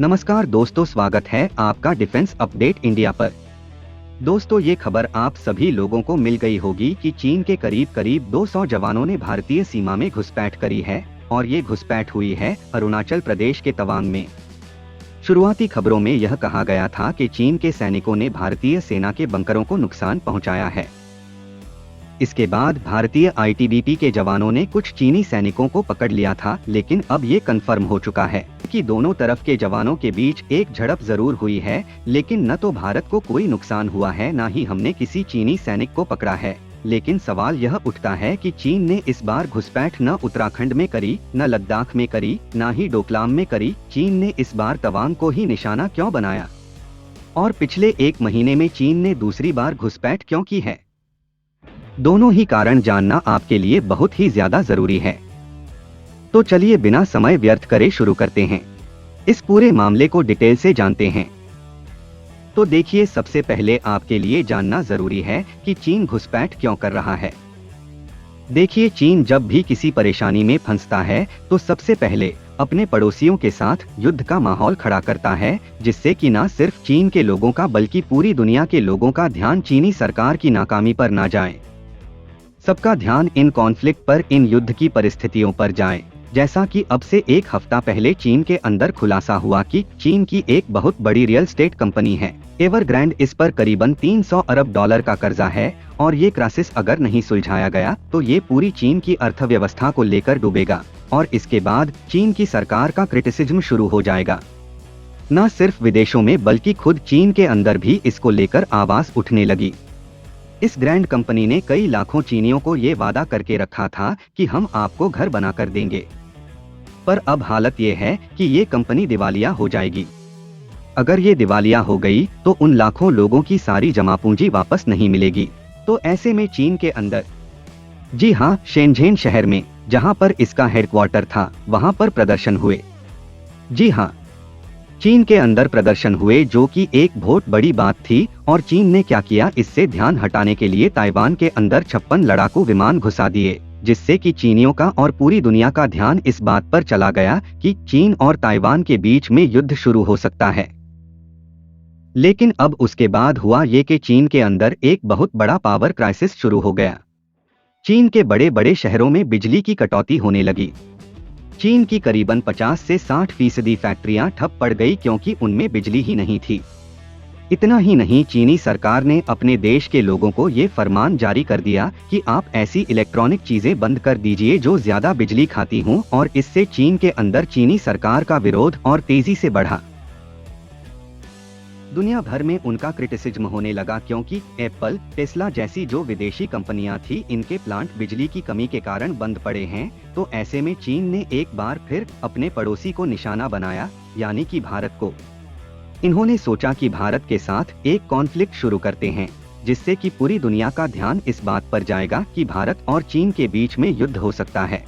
नमस्कार दोस्तों, स्वागत है आपका डिफेंस अपडेट इंडिया पर। दोस्तों, ये खबर आप सभी लोगों को मिल गई होगी कि चीन के करीब 200 जवानों ने भारतीय सीमा में घुसपैठ करी है और ये घुसपैठ हुई है अरुणाचल प्रदेश के तवांग में। शुरुआती खबरों में यह कहा गया था कि चीन के सैनिकों ने भारतीय सेना के बंकरों को नुकसान पहुंचाया है। इसके बाद भारतीय आईटीबीपी के जवानों ने कुछ चीनी सैनिकों को पकड़ लिया था, लेकिन अब ये कंफर्म हो चुका है कि दोनों तरफ के जवानों के बीच एक झड़प जरूर हुई है, लेकिन न तो भारत को कोई नुकसान हुआ है, न ही हमने किसी चीनी सैनिक को पकड़ा है। लेकिन सवाल यह उठता है कि चीन ने इस बार घुसपैठ न उत्तराखंड में करी, न लद्दाख में करी, न ही डोकलाम में करी। चीन ने इस बार तवांग को ही निशाना क्यों बनाया और पिछले एक महीने में चीन ने दूसरी बार घुसपैठ क्यों की है? दोनों ही कारण जानना आपके लिए बहुत ही ज्यादा जरूरी है। तो चलिए बिना समय व्यर्थ करे शुरू करते हैं। इस पूरे मामले को डिटेल से जानते हैं। तो देखिए, सबसे पहले आपके लिए जानना जरूरी है कि चीन घुसपैठ क्यों कर रहा है। देखिए, चीन जब भी किसी परेशानी में फंसता है तो सबसे पहले अपने पड़ोसियों के साथ युद्ध का माहौल खड़ा करता है, जिससे कि न सिर्फ चीन के लोगों का बल्कि पूरी दुनिया के लोगों का ध्यान चीनी सरकार की नाकामी पर ना जाए। सबका ध्यान इन कॉन्फ्लिक्ट पर, इन युद्ध की परिस्थितियों पर जाए। जैसा कि अब से एक हफ्ता पहले चीन के अंदर खुलासा हुआ कि चीन की एक बहुत बड़ी रियल एस्टेट कंपनी है एवरग्रैंड, इस पर करीबन 300 अरब डॉलर का कर्जा है और ये क्राइसिस अगर नहीं सुलझाया गया तो ये पूरी चीन की अर्थव्यवस्था को लेकर डूबेगा और इसके बाद चीन की सरकार का क्रिटिसिज्म शुरू हो जाएगा। न सिर्फ विदेशों में बल्कि खुद चीन के अंदर भी इसको लेकर आवाज उठने लगी। इस ग्रैंड कंपनी ने कई लाखों चीनियों को ये वादा करके रखा था कि हम आपको घर बनाकर देंगे, पर अब हालत ये है कि ये कंपनी दिवालिया हो जाएगी। अगर ये दिवालिया हो गई तो उन लाखों लोगों की सारी जमा पूंजी वापस नहीं मिलेगी। तो ऐसे में चीन के अंदर, जी हाँ, शेनझेन शहर में जहाँ पर इसका हेडक्वार्टर था, वहाँ पर प्रदर्शन हुए। जी हाँ, चीन के अंदर प्रदर्शन हुए, जो कि एक बहुत बड़ी बात थी। और चीन ने क्या किया, इससे ध्यान हटाने के लिए ताइवान के अंदर 56 लड़ाकू विमान घुसा दिए, जिससे कि चीनियों का और पूरी दुनिया का ध्यान इस बात पर चला गया कि चीन और ताइवान के बीच में युद्ध शुरू हो सकता है। लेकिन अब उसके बाद हुआ ये कि चीन के अंदर एक बहुत बड़ा पावर क्राइसिस शुरू हो गया। चीन के बड़े बड़े शहरों में बिजली की कटौती होने लगी। चीन की करीबन 50 से 60% फैक्ट्रियां ठप पड़ गई क्योंकि उनमें बिजली ही नहीं थी। इतना ही नहीं, चीनी सरकार ने अपने देश के लोगों को ये फरमान जारी कर दिया कि आप ऐसी इलेक्ट्रॉनिक चीजें बंद कर दीजिए जो ज्यादा बिजली खाती हों, और इससे चीन के अंदर चीनी सरकार का विरोध और तेजी से बढ़ा। दुनिया भर में उनका क्रिटिसिज्म होने लगा क्योंकि एप्पल, टेस्ला जैसी जो विदेशी कंपनियां थी, इनके प्लांट बिजली की कमी के कारण बंद पड़े हैं। तो ऐसे में चीन ने एक बार फिर अपने पड़ोसी को निशाना बनाया, यानी कि भारत को। इन्होंने सोचा कि भारत के साथ एक कॉन्फ्लिक्ट शुरू करते हैं, जिससे कि पूरी दुनिया का ध्यान इस बात पर जाएगा कि भारत और चीन के बीच में युद्ध हो सकता है।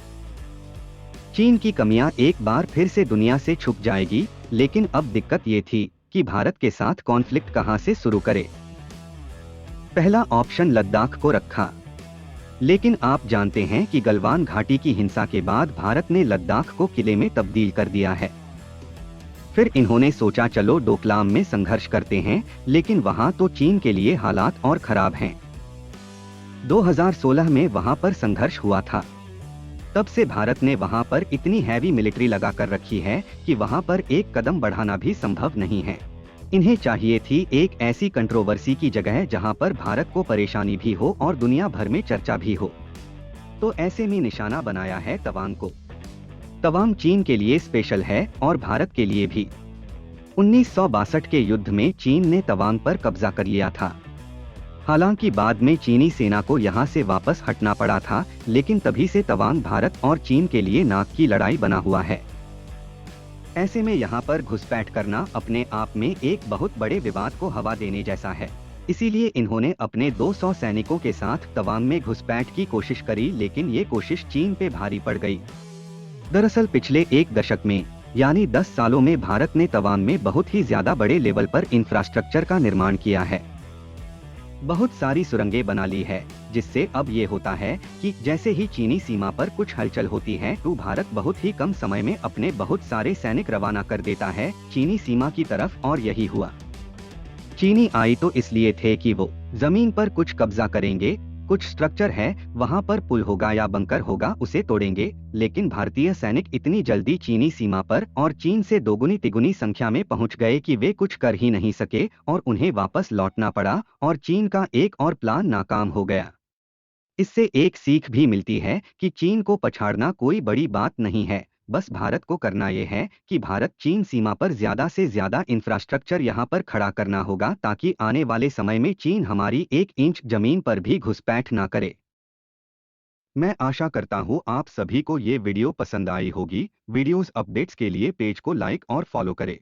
चीन की कमियां एक बार फिर से दुनिया से छुप जाएगी। लेकिन अब दिक्कत ये थी कि भारत के साथ कॉन्फ्लिक्ट कहां से शुरू करे। पहला ऑप्शन लद्दाख को रखा, लेकिन आप जानते हैं कि गलवान घाटी की हिंसा के बाद भारत ने लद्दाख को किले में तब्दील कर दिया है। फिर इन्होंने सोचा चलो डोकलाम में संघर्ष करते हैं, लेकिन वहां तो चीन के लिए हालात और खराब हैं। 2016 में वहां पर संघर्ष हुआ था। तब से भारत ने वहां पर इतनी हैवी मिलिट्री लगा कर रखी है कि वहां पर एक कदम बढ़ाना भी संभव नहीं है। इन्हें चाहिए थी एक ऐसी कंट्रोवर्सी की जगह जहां पर भारत को परेशानी भी हो और दुनिया भर में चर्चा भी हो। तो ऐसे में निशाना बनाया है तवांग को। तवांग चीन के लिए स्पेशल है और भारत के लिए भी। 1962 के युद्ध में चीन ने तवांग पर कब्जा कर लिया था। हालांकि बाद में चीनी सेना को यहां से वापस हटना पड़ा था, लेकिन तभी से तवांग भारत और चीन के लिए नाक की लड़ाई बना हुआ है। ऐसे में यहां पर घुसपैठ करना अपने आप में एक बहुत बड़े विवाद को हवा देने जैसा है। इसीलिए इन्होंने अपने 200 सैनिकों के साथ तवांग में घुसपैठ की कोशिश करी, लेकिन ये कोशिश चीन पे भारी पड़ गई। दरअसल पिछले एक दशक में, यानी 10 सालों में भारत ने तवांग में बहुत ही ज्यादा बड़े लेवल पर इंफ्रास्ट्रक्चर का निर्माण किया है। बहुत सारी सुरंगें बना ली है, जिससे अब ये होता है कि जैसे ही चीनी सीमा पर कुछ हलचल होती है तो भारत बहुत ही कम समय में अपने बहुत सारे सैनिक रवाना कर देता है चीनी सीमा की तरफ, और यही हुआ। चीनी आई तो इसलिए थे कि वो जमीन पर कुछ कब्जा करेंगे, कुछ स्ट्रक्चर है वहां पर पुल होगा या बंकर होगा उसे तोड़ेंगे, लेकिन भारतीय सैनिक इतनी जल्दी चीनी सीमा पर और चीन से दोगुनी तिगुनी संख्या में पहुंच गए कि वे कुछ कर ही नहीं सके और उन्हें वापस लौटना पड़ा और चीन का एक और प्लान नाकाम हो गया। इससे एक सीख भी मिलती है कि चीन को पछाड़ना कोई बड़ी बात नहीं है, बस भारत को करना यह है कि भारत चीन सीमा पर ज्यादा से ज्यादा इंफ्रास्ट्रक्चर यहां पर खड़ा करना होगा ताकि आने वाले समय में चीन हमारी 1 इंच जमीन पर भी घुसपैठ ना करे। मैं आशा करता हूं आप सभी को ये वीडियो पसंद आई होगी। वीडियोस अपडेट्स के लिए पेज को लाइक और फॉलो करें।